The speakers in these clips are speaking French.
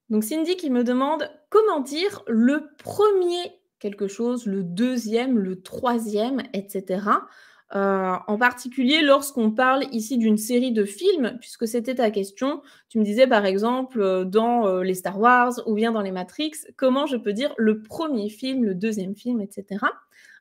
Donc Cindy qui me demande comment dire le premier quelque chose, le deuxième, le troisième, etc. En particulier lorsqu'on parle ici d'une série de films, puisque c'était ta question. Tu me disais par exemple dans les Star Wars ou bien dans les Matrix, comment je peux dire le premier film, le deuxième film, etc.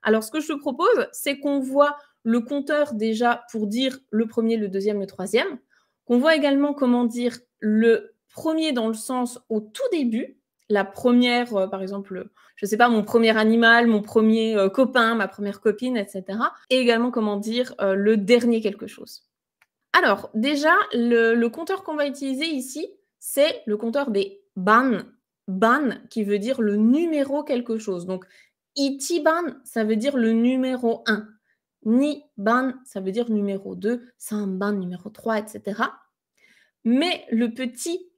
Alors ce que je te propose, c'est qu'on voit le compteur déjà pour dire le premier, le deuxième, le troisième, qu'on voit également comment dire le premier dans le sens au tout début, la première, par exemple, je sais pas, mon premier animal, mon premier copain, ma première copine, etc. Et également comment dire le dernier quelque chose. Alors, déjà, le compteur qu'on va utiliser ici, c'est le compteur des ban. Ban qui veut dire le numéro quelque chose. Donc, ichiban, ça veut dire le numéro 1. Ni ban, ça veut dire numéro 2. Sanban, numéro 3, etc. Mais le petit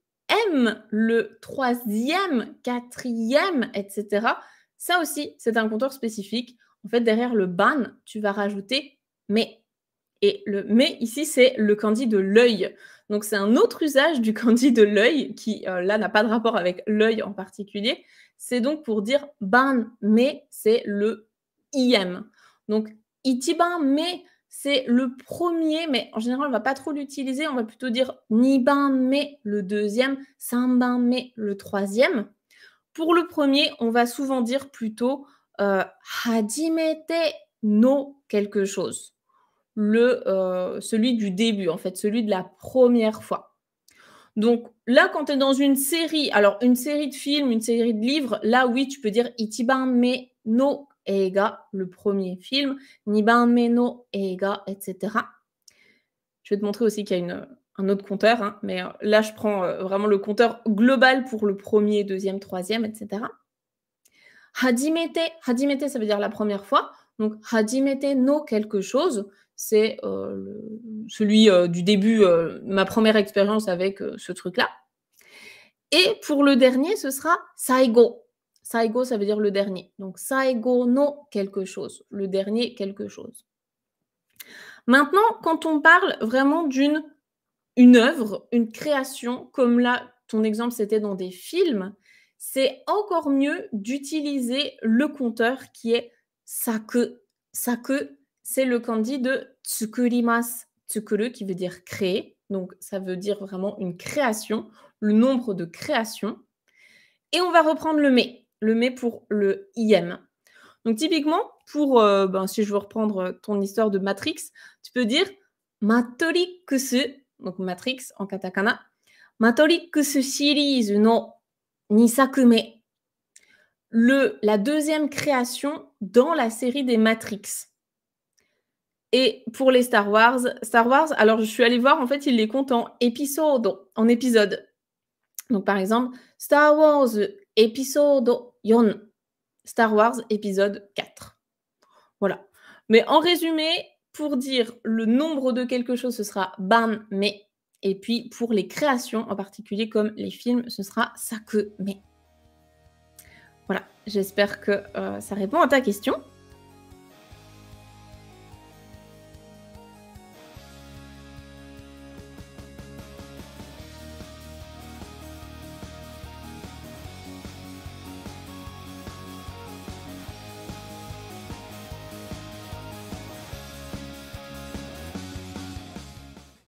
M, le troisième, quatrième, etc., ça aussi, c'est un compteur spécifique. En fait, derrière le ban, tu vas rajouter mais. Et le mais ici, c'est le kanji de l'œil. Donc, c'est un autre usage du kanji de l'œil qui, là, n'a pas de rapport avec l'œil en particulier. C'est donc pour dire ban, mais c'est le IM. Donc, ichiban, mais c'est le premier, mais en général, on ne va pas trop l'utiliser. On va plutôt dire niban, mais le deuxième, sanban, mais le troisième. Pour le premier, on va souvent dire plutôt hajimete no quelque chose. Celui du début, en fait, celui de la première fois. Donc là, quand tu es dans une série, alors une série de films, une série de livres, là, oui, tu peux dire Ichiban me no eiga, le premier film, Niban me no eiga, etc. Je vais te montrer aussi qu'il y a un autre compteur, hein, mais là, je prends vraiment le compteur global pour le premier, deuxième, troisième, etc. Hajimete, hajimete, ça veut dire la première fois. Donc, hajimete no quelque chose, c'est celui du début, ma première expérience avec ce truc-là. Et pour le dernier, ce sera saigo. Saigo, ça veut dire le dernier. Donc, saigo no quelque chose, le dernier quelque chose. Maintenant, quand on parle vraiment d'une œuvre, une création, comme là, ton exemple, c'était dans des films, c'est encore mieux d'utiliser le compteur qui est saku. Saku, c'est le kanji de tsukurimasu. Tsukuru qui veut dire créer, donc ça veut dire vraiment une création, le nombre de créations. Et on va reprendre le mais pour le IM. Donc typiquement, pour, si je veux reprendre ton histoire de Matrix, tu peux dire Matrix, donc Matrix en katakana, Matrix series no 2作目. La deuxième création dans la série des Matrix. Et pour les Star Wars, alors je suis allée voir, en fait, ils les comptent en épisodes. Donc par exemple, Star Wars épisode 4. Star Wars épisode 4. Voilà. Mais en résumé, pour dire le nombre de quelque chose, ce sera ban, mais. Et puis pour les créations, en particulier comme les films, ce sera saku, mais. Voilà, j'espère que ça répond à ta question.